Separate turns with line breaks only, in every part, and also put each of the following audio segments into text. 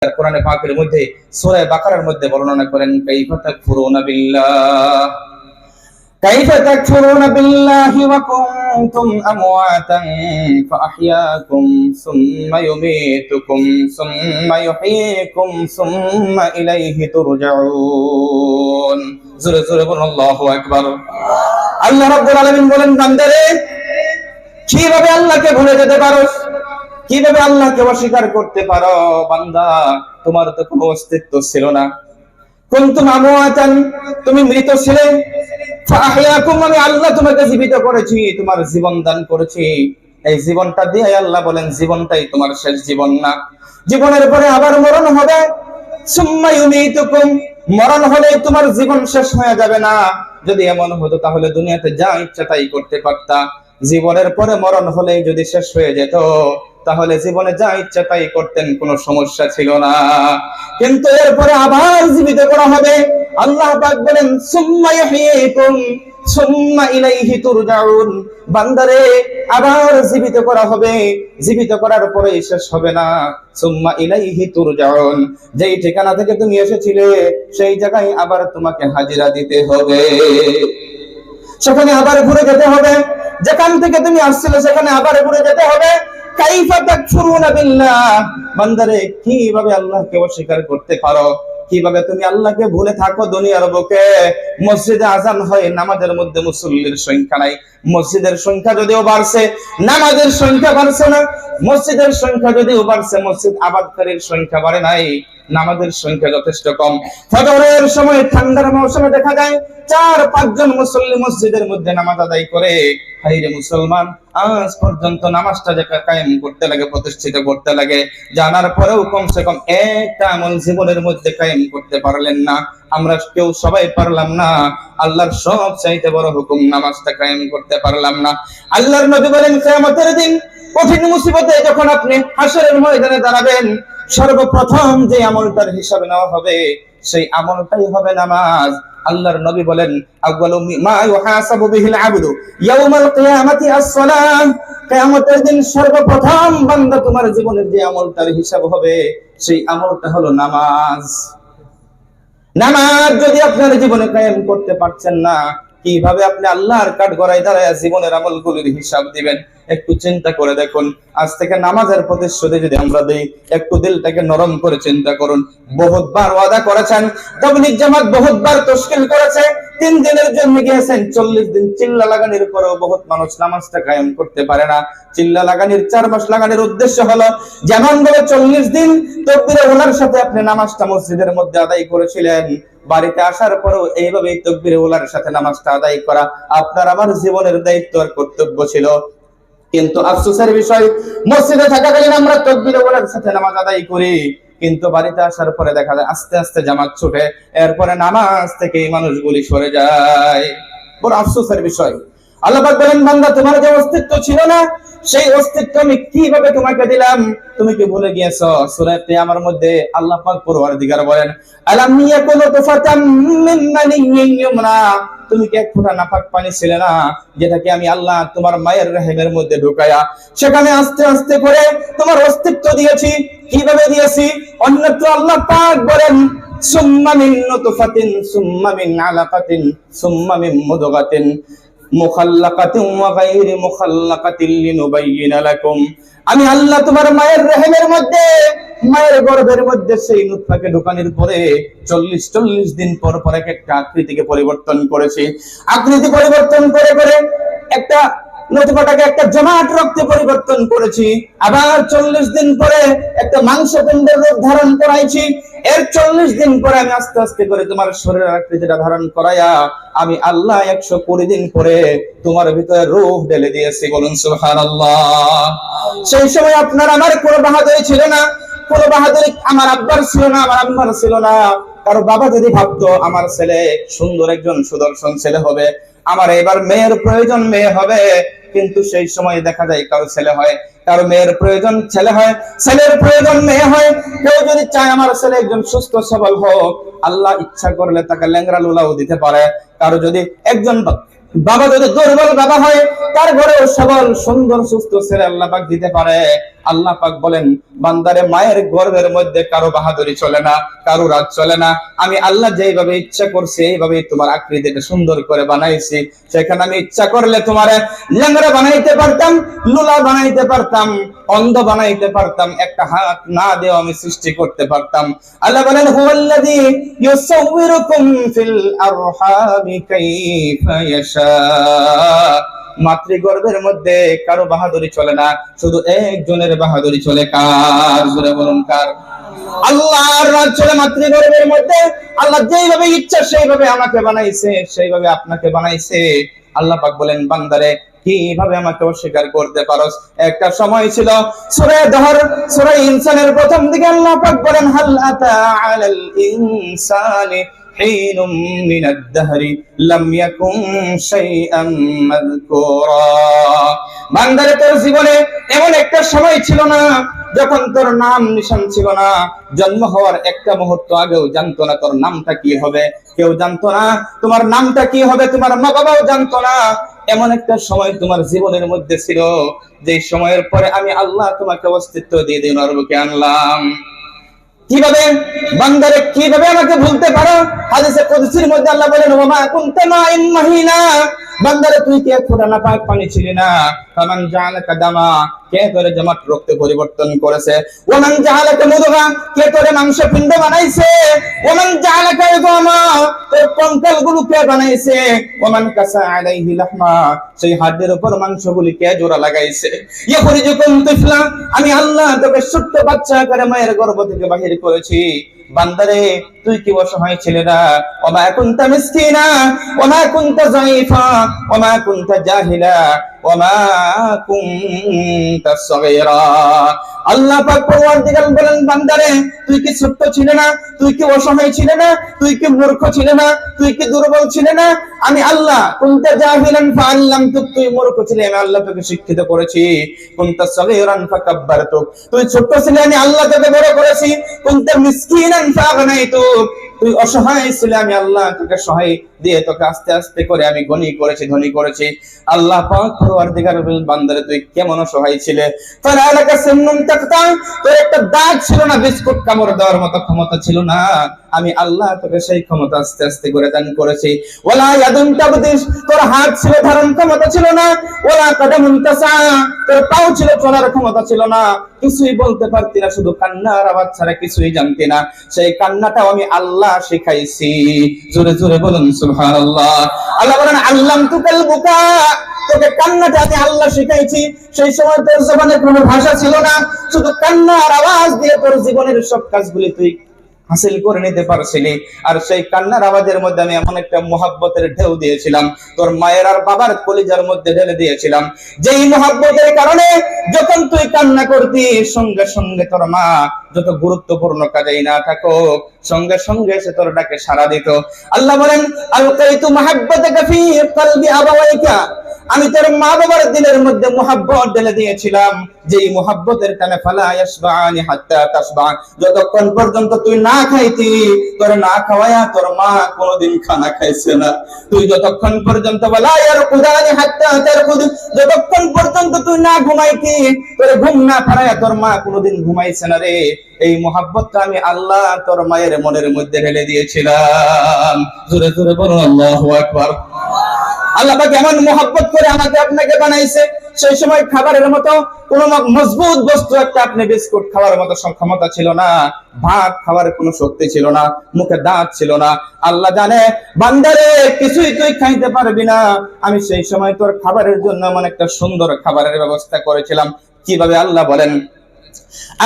কোরআনে পাকের মধ্যে সূরা বাকারার মধ্যে বর্ণনা করেন কাইফা তাকফুরুনা বিল্লাহ কাইফা তাকফুরুনা বিল্লাহি ওয়া কুনতুম আমওয়াতান ফাআহইয়াকুম সুম্মা ইউমীতুকুম সুম্মা ইউহয়ীকুম সুম্মা ইলাইহি তুরজাউন। জোরে জোরে বলুন আল্লাহু আকবার। আল্লাহ রাব্বুল আলামিন বলেন, বান্দারে কিভাবে আল্লাহকে ভুলে যেতে পারো, কিভাবে আল্লাহকে অস্বীকার করতে পারো? বান্দা, তোমার তো কোনো অস্তিত্ব ছিল না। কুনতুম আমওয়াতান, তুমি মৃত ছিলে। ফাআহইয়াকুম, আমি আল্লাহ তোমাকে জীবিত করেছি, তোমার জীবন দান করেছি। এই জীবনটা দিয়ে আল্লাহ বলেন জীবনটাই তোমার শেষ জীবন না, জীবনের পরে আবার মরণ হবে। সুম্মা ইউমীতুকুম, মরণ হলে তোমার জীবন শেষ হয়ে যাবে না। যদি এমন হতো তাহলে দুনিয়াতে যা ইচ্ছা তাই করতে পারতা। জীবনের পরে মরণ হলে যদি শেষ হয়ে যেত তাহলে জীবনে যা ইচ্ছা তাই করতেন, কোনো সমস্যা ছিল না। কিন্তু এরপরে আবার জীবিত করা হবে। আল্লাহ পাক বলেন সুম্মা ইউহয়ীকুম সুম্মা ইলাইহি তুরজাউন। বান্দারে, আবার জীবিত করা হবে, জীবিত করার পরে শেষ হবে না। সুম্মা ইলাইহি তুরজাউন, যেই ঠিকানা থেকে তুমি এসেছিলে সেই জায়গায় আবার তোমাকে হাজিরা দিতে হবে, সেখানে আবার ঘুরে যেতে হবে। যেখান থেকে তুমি আসছিলে সেখানে আবার ঘুরে যেতে হবে। কাইফা তাকফুরুনা বিল্লাহ, বান্দারে কিভাবে আল্লাহকে অস্বীকার করতে পারো? কিভাবে তুমি আল্লাহকে ভুলে থাকো দুনিয়ার বুকে? মসজিদে আজান হয়, নামাজের মধ্যে মুসল্লির সংখ্যা নাই। মসজিদের সংখ্যা যদিও বাড়ছে, নামাজের সংখ্যা বাড়ছে না। মসজিদের সংখ্যা যদিও বাড়ছে, মসজিদ আবাদকারীর সংখ্যা বাড়ে নাই, নামাজের সংখ্যা যথেষ্ট কম। ফজরের সময় ঠান্ডার মৌসুমে দেখা যায় 4-5 জন মুসল্লি মসজিদের মধ্যে নামাজ আদায় করে। হায়রে মুসলমান, আজ পর্যন্ত নামাজটা যাকে কায়েম করতে লাগে, প্রতিষ্ঠিত করতে লাগে, জানার পরেও কমসে কম একটা আমল জীবনের মধ্যে কায়েম করতে পারলেন না। আমরা কেউ সবাই পারলাম না। আল্লাহর সব চাইতে বড় হুকুম, নামাজটা কায়েম করতে পারলাম না। আল্লাহর নবী বলেন কিয়ামতের দিন কঠিন মুসিবতে যখন আপনি হাশরের ময়দানে দাঁড়াবেন, সর্বপ্রথম যে আমলটার হিসাব নেওয়া হবে সেই আমলটাই হবে নামাজ। আল্লাহর নবী বলেন আউয়ালু মা ইউহাসাবু বিহিল আবদু ইয়াউমাল কিয়ামাতি আস-সালাহ। কিয়ামতের দিন সর্বপ্রথম বান্দা তোমার জীবনের যে আমলটার হিসাব হবে সেই আমলটা হলো নামাজ। নামাজ যদি আপনার জীবনে কায়েম করতে পারছেন না, কিভাবে আপনি আল্লাহর কাঠগড়ায় দাঁড়ায় জীবনের আমলগুলির হিসাব দিবেন? একটু চিন্তা করে দেখুন। আজ থেকে নামাজের প্রতিশ্রুতি যদি আমরা দেই, একটু দিলটাকে নরম করে চিন্তা করুন। বহুতবার ওয়াদা করেছেন, তাবলীগ জামাত বহুতবার তাশকিল করেছে, 3 দিনের জন্য গিয়েছেন, 40 দিন চিল্লা লাগানির পরেও বহুত মানুষ নামাজটা কায়েম করতে পারে না। চিল্লা লাগানির 4 মাস লাগানির উদ্দেশ্য হলো যেমন ভাবে 40 দিন তাকবীরে উলার সাথে আপনি নামাজটা মসজিদের মধ্যে আদায় করেছিলেন, বাড়িতে আসার পরেও এইভাবে তাকবীরে উলার সাথে নামাজটা আদায় করা আপনার আমার জীবনের দায়িত্ব আর কর্তব্য ছিল। কিন্তু আফসোসের বিষয়, মসজিদে থাকাকালীন আমরা তাকবীরে উলার সাথে নামাজ আদায় করি, কিন্তু বাড়িতে আসার পরে দেখা যায় আস্তে আস্তে জামাত ছুটে, এরপরে নামাজ থেকে এই মানুষগুলি সরে যায়। বড় আফসোসের বিষয়। আল্লাহ পাক বলেন, বান্দা তোমার যে অস্তিত্ব ছিল না সেই অস্তিত্ব আমি কিভাবে তোমাকে দিলাম? তুমি কি ভুলে গিয়েছো? সূরা কিয়ামার মধ্যে আল্লাহ পাক পরওয়ারদিগার বলেন, আলাম ইয়াকুনু তুফাতাম মিন মানিয়্যিন ইউমনা, তুমি কি এক ফোঁটা নাপাক পানি ছিলে না, যেটাকে আমি আল্লাহ তোমার মায়ের রহিমের মধ্যে ঢুকায়া সেখানে আস্তে আস্তে করে তোমার অস্তিত্ব দিয়েছি। কিভাবে দিয়েছি? অন্যত্র আল্লাহ পাক বলেন, সুম্মা মিন নুতফাতিন সুম্মা মিন আলাকাতিন সুম্মা মিন মুদগাতিন মুখাল্লাকাতিন ওয়া গায়রি মুখাল্লাকাতিন লিনুবাইয়িনা লাকুম। আমি আল্লাহ তোমার মায়ের রহিমের মধ্যে, মায়ের গর্ভের মধ্যে সেই নুতফাকে ঢোকানোর পরে 40 দিন পর পর একটা আকৃতিকে পরিবর্তন করেছি। আকৃতি পরিবর্তন করে করে একটা নুতফাটাকে একটা জমাট রক্তে পরিবর্তন করেছি। আবার 40 দিন পরে একটা মাংসপিণ্ডের রূপ ধারণ করাইছি। এর 40 দিন পরে আমি আস্তে আস্তে করে তোমার শরীরের আকৃতিটা ধারণ করাইয়া আমি আল্লাহ 120 দিন পরে তোমার ভিতরে রূহ ঢেলে দিয়েছি। বলুন সুবহানাল্লাহ। সেই সময় আপনার আমার কোনো বাহাদুরি ছিল না, কোনো বাহাদুরি আমার আব্বার ছিল না, আমার আম্মার ছিল না। কারো বাবা যদি ভাবতো আমার ছেলে সুন্দর একজন সুদর্শন ছেলে হবে, আমার এবার মেয়ের প্রয়োজন মেয়ে হবে, কিন্তু সেই সময় দেখা যায় কারো ছেলে হয়, কারো মেয়ের প্রয়োজন ছেলে হয়, ছেলের প্রয়োজন মেয়ে হয়। কেউ যদি চায় আমার ছেলে একজন সুস্থ সবল হোক, আল্লাহ ইচ্ছা করলে তাকে ল্যাংড়া লুলাও দিতে পারে। কারো যদি একজন বাবা যদি দুর্বল বাবা হয়, তার ঘরেও সবল সুন্দর সুস্থ ছেলে আল্লাহ পাক দিতে পারে। আল্লাহ পাক বলেন, বান্দারে মায়ের গর্ভের মধ্যে কারো বাহাদুরি চলে না, কারো রাজ চলে না। আমি আল্লাহ যেইভাবে ইচ্ছা করছি এইভাবেই তোমার আকৃতিটা সুন্দর করে বানাইছি। সেখানে আমি ইচ্ছা করলে তোমার ল্যাংড়া বানাইতে পারতাম, লুলা বানাইতে পারতাম, অন্ধ বানাইতে পারতাম, একটা হাত না দিয়েও আমি সৃষ্টি করতে পারতাম। আল্লাহ বলেন, হুয়াল্লাযী ইউসাউবিরুকুম ফিল আরহামি কাইফা ইয়াশা। মাতৃগর্ভের মধ্যে কারো বাহাদুরি চলে না, শুধু একজনের বাহাদুরি চলে। কার? জোরে বলুন কার? আল্লাহর রাজ চলে মাতৃগর্ভের মধ্যে। আল্লাহ যেইভাবে ইচ্ছা সেইভাবে আমাকে বানাইছে, সেইভাবে আপনাকে বানাইছে। আল্লাহ পাক বলেন, বান্দারে কিভাবে আমাকে অস্বীকার করতে পারোস? একটা সময় ছিল সূরা দহর, সূরা ইনসানের প্রথম দিকে আল্লাহ পাক বলেন, হাল আতা আলাল ইনসানি হিনুম মিনাদ দাহরি লাম ইয়াকুন শাইআম মাযকুরা। বান্দারে তোর জীবনে এমন একটা সময় ছিল না যখন তোর নাম নিশান ছিল না। জন্ম হওয়ার একটা মুহূর্ত আগেও জানতো না তোর নামটা কি হবে, কেউ জানতো না তোমার নামটা কি হবে, তোমার মা বাবাও জানতো না। এমন একটা সময় তোমার জীবনের মধ্যে ছিল, যে সময়ের পরে আমি আল্লাহ তোমাকে অস্তিত্ব দিয়ে দুনিয়ার বুকে আনলাম। কিভাবে? বান্দারে কিভাবে আমাকে ভুলতে পারো? হাদিসে কুদসির মধ্যে আল্লাহ বলেন, ওমা কুনতা মাইন মাহিনা। বান্দারে তুই কি এক ফোঁটা নাপাক পানি ছিলি না? ফামান জাআলাকা দামা, কে তোরে জমাট রক্তে পরিবর্তন করেছে? ওমান জাআলাকা মুদগা, কে তোরে মাংসপিণ্ড বানাইছে? ওমান জাআলাকা ইযামা, তোর কঙ্কালগুলো কে বানাইছে? ওমান কাসা আলাইহি লাহমা, সেই হাড়ের উপর মাংসগুলি কে জোড়া লাগাইছে? ইখরিজুকুম তিফলা, আমি আল্লাহ তোকে ছোট্ট বাচ্চা করে মায়ের গর্ভ থেকে বাহির করেছি। বান্দারে তুই কি অসহায় ছিলে না? ওমা কুনতা মিসকিনা ওমা কুনতা যায়ীফা ওমা কুনতা জাহিলা ওমা কুনতা সাগীরা। আল্লাহ পাক পরওয়ারদিগার বলেন, বান্দারে তুই কি ছোট্ট ছিলে না? তুই কি অসহায় ছিলে না? তুই কি মূর্খ ছিলে না? তুই কি দুর্বল ছিলে না? আমি আল্লাহ কুনতা জাহিলান ফাআল্লামতুক, তুই মূর্খ ছিলে, আমি আল্লাহ তোকে শিক্ষিত করেছি। কুনতা সাগীরান ফাকাব্বারতুক, তুই ছোট ছিলে, আমি আল্লাহ তোকে বড় করেছি। কুনতা মিসকিনান ফাআগনাইতুক, তুই অসহায় ছিলে, আমি আল্লাহ তোকে সহায় দিয়ে তোকে আস্তে আস্তে করে আমি গনি করেছি, ধনী করেছি। আল্লাহ পাক পরওয়ারদিগার বলেন, বান্দারে তুই কেমন অসহায় ছিলে? ফালাকা সিন্নুন তাকতা, তোর একটা দাঁত ছিল না, বিস্কুট কামড় দেওয়ার মতো ক্ষমতা ছিল না, আমি আল্লাহ তোকে সেই ক্ষমতা আস্তে আস্তে করে দান করেছি। ওয়ালা ইয়াদুন তাবদিস, তোর হাত ছিল ধারণ ক্ষমতা ছিল না। ওয়ালা কাদামুন তাসা, তোর পাও ছিল চলার ক্ষমতা ছিল না। কিছুই বলতে পারতি না, শুধু কান্নার আওয়াজ ছাড়া কিছুই জানতি না। সেই কান্নাটাও আমি আল্লাহ শিখাইছি। জোরে জোরে বলুন সুবহানাল্লাহ। আল্লাহ বলেন, আল্লামতুকাল বুকা, তোকে কান্নাটা আমি আল্লাহ শিখাইছি। সেই সময় তোর জবানে কোনো ভাষা ছিল না, শুধু কান্নার আওয়াজ দিয়ে তোর জীবনের সব কাজগুলি তুই হাসিল করে নিতে পারছিলি। আর সেই কান্নার আওয়াজের মধ্যে আমি এমন একটা মুহাব্বতের ঢেউ দিয়েছিলাম, তোর মায়ের আর বাবার কলিজার মধ্যে ঢেলে দিয়েছিলাম, যেই মুহাব্বতের কারণে যখন তুই কান্না করতি, সঙ্গে সঙ্গে তোর মা যত গুরুত্বপূর্ণ কাজেই না থাকুক, সঙ্গে সঙ্গে সে তোর ডাকে সাড়া দিত। আল্লাহ বলেন, আলকাইতু মাহাব্বাতাকা ফি কলবি আবাওয়াইকা, আমি তোর মা বাবার দিলের মধ্যে মুহাব্বত ঢেলে দিয়েছিলাম, যেই মুহাব্বতের টানে ফালা ইয়াশবানি হাত্তা তাশবা, যতক্ষণ পর্যন্ত তুই না খাইতি, তোর না খাওয়ায়া তোর মা কোনোদিন খানা খাইছে না। তুই যতক্ষণ পর্যন্ত ওয়ালা ইয়ারকুদানি হাত্তা তারকুদ, যতক্ষণ পর্যন্ত তুই না ঘুমাইতি, তোর ঘুম না পারায়া তোর মা কোনোদিন ঘুমাইছে না রে। এই মুহাব্বতটা আমি আল্লাহ তোর মায়ের মনের মধ্যে ঢেলে দিয়েছিলাম। জোরে জোরে বলুন আল্লাহু আকবার। আল্লাহ পাক এমন মুহাব্বত করে আমাকে আপনাকে বানাইছে, সেই সময় খাবারের মতো কোন মজবুত বস্তু একটা আপনি বিস্কুট খাওয়ার মতো ক্ষমতা ছিল না, ভাত খাওয়ার কোনো শক্তি ছিল না, মুখে দাঁত ছিল না। আল্লাহ জানে, বান্দারে কিছুই তুই খাইতে পারবি না, আমি সেই সময় তোর খাবারের জন্য এমন একটা সুন্দর খাবারের ব্যবস্থা করেছিলাম। কিভাবে? আল্লাহ বলেন,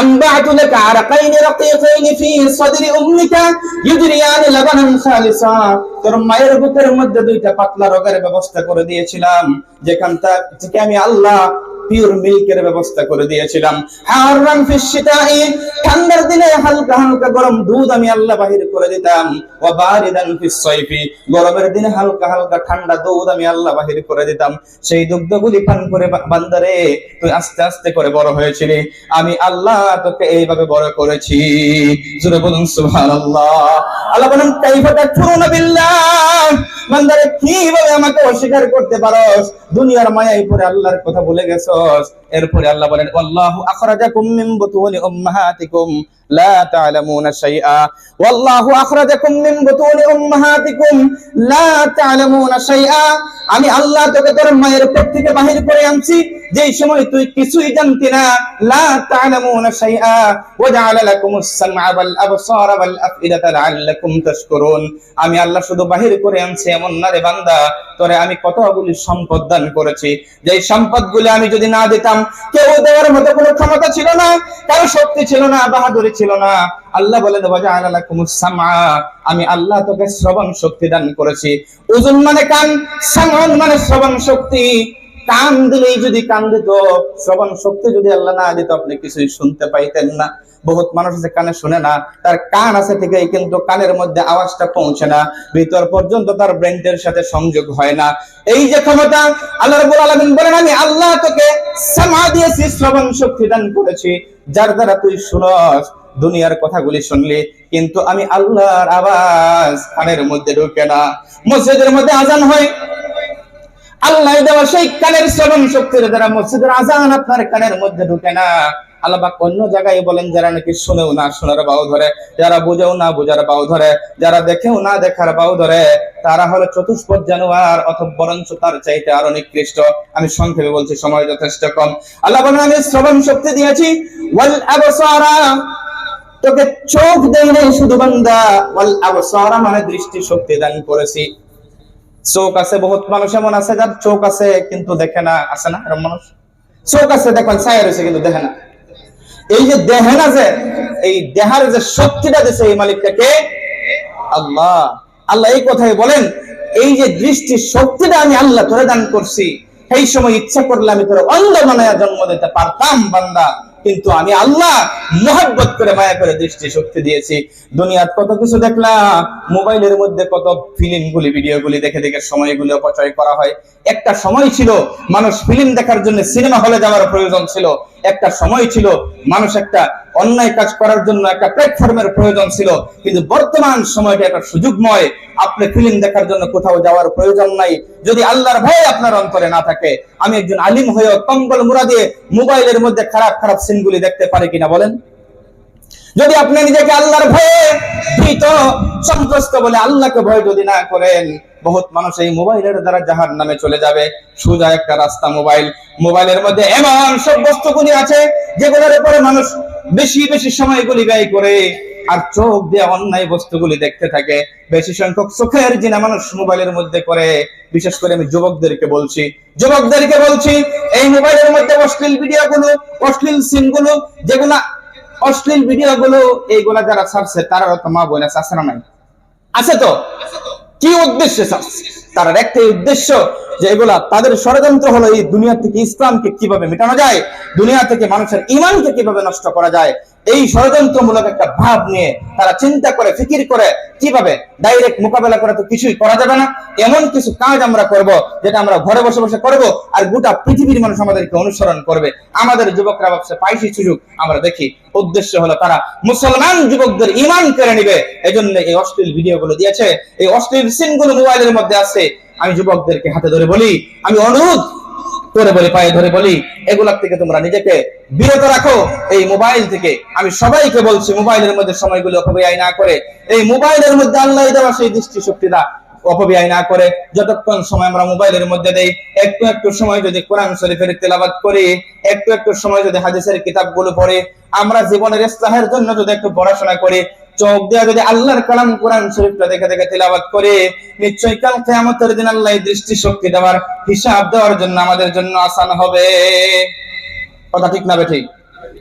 আনবাতু লাকা আরকাইনি রাকিকাইনি ফি সাদরি উম্মিকা ইউজরিয়ানি লাবানান খালিসা, তোর মায়ের বুকের মধ্যে দুইটা পাতলা রগের ব্যবস্থা করে দিয়েছিলাম, যেখান থেকে আমি আল্লাহ পিওর মিল্কের ব্যবস্থা করে দিয়েছিলাম। হারান ফিশ শিতাই, ঠান্ডার দিনে হালকা হালকা গরম দুধ আমি আল্লাহ বাহির করে দিতাম। ওয়া বারিদান ফিস সাইফি, গরমের দিনে হালকা হালকা ঠান্ডা দুধ আমি আল্লাহ বাহির করে দিতাম। সেই দুগ্ধগুলি পান করে বান্দারে তুই আস্তে আস্তে করে বড় হয়েছিলি, আমি আল্লাহ তোকে এইভাবে বড় করেছি। জোরে বলুন সুবহানাল্লাহ। আল্লাহ বলেন, কাইফা তাকফুরুনা বিল্লাহ, বান্দারে কিভাবে আমাকে অস্বীকার করতে পারোস? দুনিয়ার মায়ায় পড়ে আল্লাহর কথা ভুলে গেছো, করছস। এরপরে আল্লাহ বলেন আল্লাহু আখরাজাকুম মিন বুতুনি উম্মাহাতিকুম লা তা'লামুনা শাইআ, ওয়াল্লাহু আখরাজাকুম মিন বুতুনি উম্মাহাতিকুম লা তা'লামুনা শাইআ। আমি আল্লাহ তোকে তোর মায়ের পেট থেকে বাহির করে আনছি যেই সময় তুই কিছুই জানতি না। লা তা'লামুনা শাইআ ওয়া জা'আলা লাকুমুস সামআ ওয়াল আবসারা ওয়াল আফইদাতা লাআল্লাকুম তাশকুরুন। আমি আল্লাহ শুধু বাহির করে আনছি এমন না রে বান্দা, তোরে আমি কতগুলি সম্পদ দান করেছি, যেই সম্পদগুলি আমি যদি না দিতাম কেউ দেওয়ার মতো কোনো ক্ষমতা ছিল না, কারো শক্তি ছিল না, বাহাদুরি ছিল না। আল্লাহ বলেন ওয়া জা'আলা লাকুমুস সামআ, আমি আল্লাহ তোকে শ্রবণ শক্তি দান করেছি। উযুন মানে কান, সামআন মানে শ্রবণ শক্তি। কান দিলেই যদি কান দিত, শ্রবণ শক্তি যদি আল্লাহ না দিত আপনি কিছুই শুনতে পাইতেন না। বহুত মানুষ আছে কানে শুনে না, তার কান আছে ঠিকই কিন্তু কানের মধ্যে আওয়াজটা পৌঁছে না, ভিতর পর্যন্ত তার ব্রেনের সাথে সংযোগ হয় না। এই যে ক্ষমতা আল্লাহ রাব্বুল আলামিন বলেন আমি আল্লাহ তোকে সামা দিয়েছি, শ্রবণ শক্তি দান করেছি, যার দ্বারা তুই শুনস, দুনিয়ার কথাগুলি শুনলি, কিন্তু আমি আল্লাহর আওয়াজ কানের মধ্যে ঢোকে না। মসজিদের মধ্যে আজান হয়, আল্লাহ দেওয়া সেই কানের শ্রবণ শক্তির দ্বারা মসজিদের আজান আপনার কানের মধ্যে ঢুকে না। আল্লাহ পাক অন্য জায়গায় বলেন যারা নাকি শুনেও না শোনার বাউ ধরে, যারা বুঝেও না বুঝার বাউ ধরে, যারা দেখেও না দেখার বাউ ধরে, তারা হলো চতুষ্পদ জানোয়ার, অথবা বরঞ্চ তার চাইতে আরো নিকৃষ্ট। আমি সংক্ষেপে বলছি, সময় যথেষ্ট কম। আল্লাহ বলেন আমি শ্রবণ শক্তি দিয়েছি, ওয়াল আবসারা, তোকে চোখ দেই নাই শুধু বান্দা, ওয়াল আবসারা মানে দৃষ্টি শক্তি দান করেছি। চোখ আছে, বহুত মানুষ এমন আছে যার চোখ আছে কিন্তু দেখে না, আছে না এরকম মানুষ? চোখ আছে দেখবেন ছায়া রয়েছে কিন্তু দেখে না। এই যে দেখে না, যে এই দেহার যে শক্তিটা দিয়েছে এই মালিকটা কে? আল্লাহ। আল্লাহ এই কথাই বলেন এই যে দৃষ্টি শক্তিটা আমি আল্লাহ তোরে দান করছি, সেই সময় ইচ্ছা করলে আমি তোরে অন্ধ বানায়া জন্ম দিতে পারতাম বান্দা, কিন্তু আমি আল্লাহ মহব্বত করে মায়া করে দৃষ্টি শক্তি দিয়েছি। দুনিয়ার কত কিছু দেখলাম, মোবাইলের মধ্যে কত ফিল্মগুলি ভিডিওগুলি দেখে দেখে সময়গুলি অপচয় করা হয়। একটা সময় ছিল মানুষ ফিল্ম দেখার জন্য সিনেমা হলে যাওয়ার প্রয়োজন ছিল, একটা সময় ছিল মানুষ একটা অন্যায় কাজ করার জন্য একটা প্ল্যাটফর্মের প্রয়োজন ছিল, কিন্তু বর্তমান সময়টা একটা সুযোগময়, আপনি ফিল্ম দেখার জন্য কোথাও যাওয়ার প্রয়োজন নাই যদি আল্লাহর ভয় আপনার অন্তরে না থাকে। আমি একজন আলিম হয়েও কম্বল মুড়া দিয়ে মোবাইলের মধ্যে খারাপ খারাপ সিনগুলি দেখতে পারি কিনা বলেন? যদি আপনি নিজেকে আল্লাহর ভয়ে ভীত সন্ত্রস্ত বলে আল্লাহকে ভয় যদি না করেন, বহুত মানুষ এই মোবাইলের দ্বারা জাহান্নামে চলে যাবে। সোজা একটা রাস্তা মোবাইল, মোবাইলের মধ্যে এমন সব বস্তুগুলি আছে যেগুলোর উপরে মানুষ বেশি বেশি সময়গুলি ব্যয় করে, আর চোখ দিয়ে অন্যায় বস্তুগুলি দেখতে থাকে। বেশি সংখ্যক চোখের জিনা মানুষ মোবাইলের মধ্যে করে। বিশেষ করে আমি যুবকদেরকে বলছি এই মোবাইলের মধ্যে অশ্লীল ভিডিওগুলো, অশ্লীল সিনগুলো, যেগুলা অশ্লীল ভিডিওগুলো, এইগুলা যারা ছাড়ছে তারা তো মা বোন আছে না নাই? আছে তো। কি উদ্দেশ্যে ছাড়ছে? তার একটাই উদ্দেশ্য যে এগুলা তাদের ষড়যন্ত্র হলো এই দুনিয়া থেকে ইসলামকে কিভাবে মেটানো যায়, দুনিয়া থেকে মানুষের ঈমানকে কিভাবে নষ্ট করা যায়, এই ষড়যন্ত্রমূলক একটা ভাব নিয়ে তারা চিন্তা করে ফিকির করে কিভাবে ডাইরেক্ট মোকাবেলা করে তো কিছুই করা যাবে না, এমন কিছু কাজ আমরা করব যেটা আমরা ঘরে বসে বসে করব, আর গোটা পৃথিবীর মানুষ আমাদেরকে অনুসরণ করবে। আমাদের যুবকরা ভাবছে পাইছি সুযোগ, আমরা দেখি। উদ্দেশ্য হলো তারা মুসলমান যুবকদের ঈমান কেড়ে নিবে, এজন্য এই অশ্লীল ভিডিওগুলো দিয়েছে, এই অশ্লীল সিনগুলো মোবাইলের মধ্যে আছে। আমি যুবকদেরকে হাতে ধরে বলি, আমি অনুরোধ করে বলি, পায়ে ধরে বলি, এগুলার থেকে তোমরা নিজেকে বিরত রাখো, এই মোবাইল থেকে। আমি সবাইকে বলছি মোবাইলের মধ্যে সময়গুলো অপব্যয় না করে, এই মোবাইলের মধ্যে আল্লাহ দেওয়া সেই দৃষ্টি শক্তিটা অপব্যয় না করে যতক্ষণ সময় আমরা মোবাইলের মধ্যে দেই, একটু একটু সময় যদি কোরআন শরীফের তেলাওয়াত করি, একটু একটু সময় যদি হাদিসের কিতাবগুলো পড়ি, আমরা জীবনের ইসলাহের জন্য যদি একটু পড়াশোনা করি, চোখ দিয়ে যদি আল্লাহর কালাম কোরআন শরীফটা দেখে দেখে তেলাওয়াত করে, নিশ্চয়ই কাল কিয়ামতের দিন আল্লাহ দৃষ্টি শক্তি দেওয়ার হিসাব দেওয়ার জন্য আমাদের জন্য আসান হবে। কথা ঠিক না বেঠিক?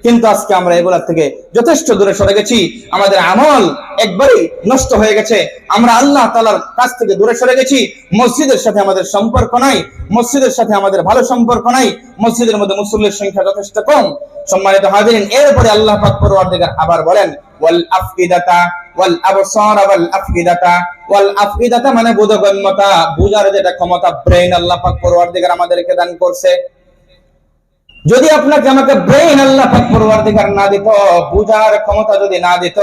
কিন্তু আজকে আমরা এগুলা থেকে যথেষ্ট দূরে সরে গেছি, আমাদের আমল একবারই নষ্ট হয়ে গেছে, আমরা আল্লাহ তাআলার কাছ থেকে দূরে সরে গেছি। মসজিদের সাথে আমাদের সম্পর্ক নাই, মসজিদের সাথে আমাদের ভালো সম্পর্ক নাই, মসজিদের মধ্যে মুসল্লির সংখ্যা যথেষ্ট কম। সম্মানিত হাজিরিন, এরপরে আল্লাহ পাক পরওয়ারদিগার আবার বলেন ওয়াল আফইদাতা ওয়াল আবসারা ওয়াল আফইদাতা, ওয়াল আফইদাতা মানে বোধগম্যতা, বুঝার যেটা ক্ষমতা, ব্রেইন আল্লাহ পাক পরওয়ারদিগার আমাদেরকে দান করছে। যদি আপনাকে আমাকে ব্রেইন আল্লাহ পাক পরওয়ারদিগার না দিত, বুঝার ক্ষমতা যদি না দিত,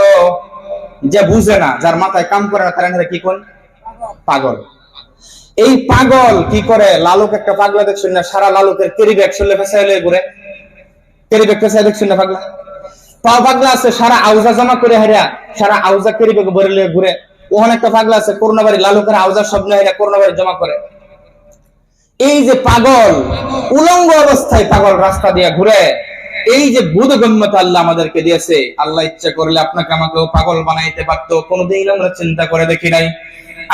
যে বুঝে না, যার মাথায় কাম করে না, তারা কি কোন? পাগল। এই পাগল কি করে, লালুক একটা পাগলা দেখছেন না, সারা লালুকের ক্যারি ব্যাগ শুনলে ফেসাইলে ঘুরে, ক্যারি ব্যাগ ফেসাই দেখছেন না পাগলা, পাগলা আছে সারা আউজা জমা করে হারিয়া, সারা আউজা ক্যারি ব্যাগ ভরে লিয়ে ঘুরে। ওখানে একটা পাগলা আছে করোনাবাড়ি লালুকের আউজা স্বপ্ন হারিয়া করোনাবাড়ি জমা করে। এই যে পাগল, উলঙ্গ অবস্থায় পাগল রাস্তা দিয়ে ঘুরে, এই যে বোধগম্যতা আল্লাহ আমাদেরকে দিয়েছে, আল্লাহ ইচ্ছা করলে আপনাকে আমাকেও পাগল বানাইতে পারতো, কোনোদিন আমরা চিন্তা করে দেখি নাই।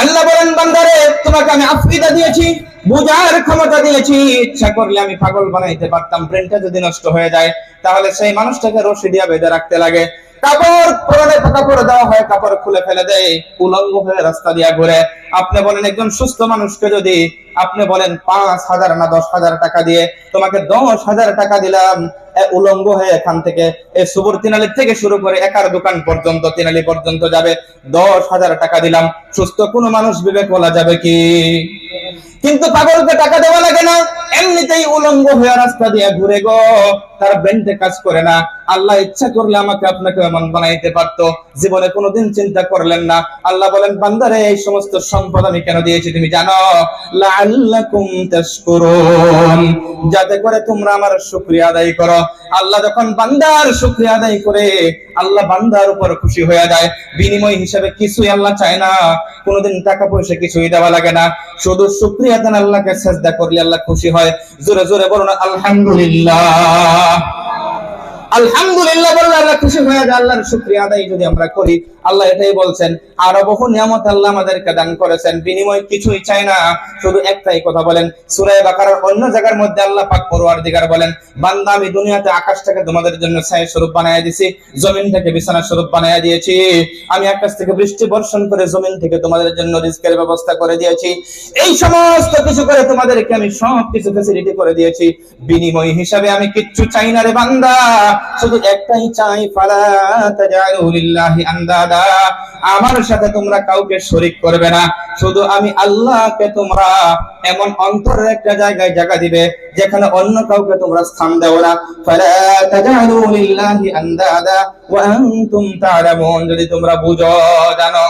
আল্লাহ বলেন বান্দারে তোমাকে আমি আফ্রিদা দিয়েছি, বুঝার ক্ষমতা দিয়েছি, ইচ্ছা করলে আমি পাগল বানাইতে পারতাম। ব্রেনটা যদি নষ্ট হয়ে যায় তাহলে সেই মানুষটাকে রশি দিয়ে বেঁধে রাখতে লাগে, কাপড় পরনে কাপড় দেওয়া হয়, কাপড় খুলে ফেলে দেয়, উলঙ্গ হয়ে রাস্তা দিয়ে ঘুরে। আপনি বলেন একজন সুস্থ মানুষকে যদি আপনি বলেন 5,000 না 10,000 টাকা দিয়ে, তোমাকে 10,000 টাকা দিলাম, উলঙ্গ হয়ে এখান থেকে এই সুবর তিনালি থেকে শুরু করে একার দোকান পর্যন্ত তিনালি পর্যন্ত যাবে, 10,000 টাকা দিলাম, সুস্থ কোনো মানুষ বিবেক বলা যাবে কি? কিন্তু পাগলকে টাকা দেওয়া লাগে না, এমনিতেই উলঙ্গ হয়ে রাস্তা দিয়ে ঘুরে গো, তার ব্রেনটা কাজ করে না। আল্লাহ ইচ্ছা করলে আমাকে আপনাকে এমন বানাইতে পারতো, জীবনে কোনোদিন চিন্তা করলেন না। আল্লাহ বলেন বান্দারে এই সমস্ত সম্পদ আমি কেন দিয়েছি তুমি জানো? লাআল্লাকুম তাশকুরুন, যাতে করে তোমরা আমার শুকরিয়া আদায় করো। আল্লাহ যখন বান্দার শুকরিয়া আদায় করে, আল্লাহ বান্দার উপর খুশি হয়ে যায়। বিনিময় হিসেবে কিছুই আল্লাহ চায় না, কোনোদিন টাকা পয়সা কিছুই দেওয়া লাগে না, শুধু শুকরিয়া দেন, আল্লাহকে সাজদা করলে আল্লাহ খুশি হয়। জোরে জোরে বলুন আলহামদুলিল্লাহ। আলহামদুলিল্লাহ বললে আল্লাহ খুশি হয়ে যায়। আল্লাহর শুকরিয়া আদায় যদি আমরা করি, আল্লাহ এটাই বলছেন, আরো বহু নিয়ামত আল্লাহ আমাদেরকে দান করেছেন, বিনিময় কিছুই চাই না, শুধু একটাই কথা বলেন। সূরা বাকারার অন্য জায়গার মধ্যে আল্লাহ পাক পরওয়ারদিগার বলেন, বান্দা আমি দুনিয়াতে আকাশটাকে তোমাদের জন্য ছায়া স্বরূপ বানায়া দিয়েছি, জমিনটাকে বিছানা স্বরূপ বানায়া দিয়েছি, আমি আকাশ থেকে বৃষ্টি বর্ষণ করে জমিন থেকে তোমাদের জন্য রিজকের ব্যবস্থা করে দিয়েছি, এই সমস্ত কিছু করে তোমাদেরকে আমি সব কিছু ফ্যাসিলিটি করে দিয়েছি, বিনিময় হিসাবে আমি কিচ্ছু চাই না রে বান্দা, শুধু একটাই চাই, ফালা তাজালু লিল্লাহি আন্দাদা, আমার সাথে তোমরা কাউকে শরীক করবে না, শুধু আমি আল্লাহকে তোমরা এমন অন্তরের একটা জায়গায় জায়গা দিবে যেখানে অন্য কাউকে তোমরা স্থান দেও না। ফালা তাজালু লিল্লাহি আন্দাদা ওয়া আনতুম তা'লামুন, যদি তোমরা বুঝো জানো।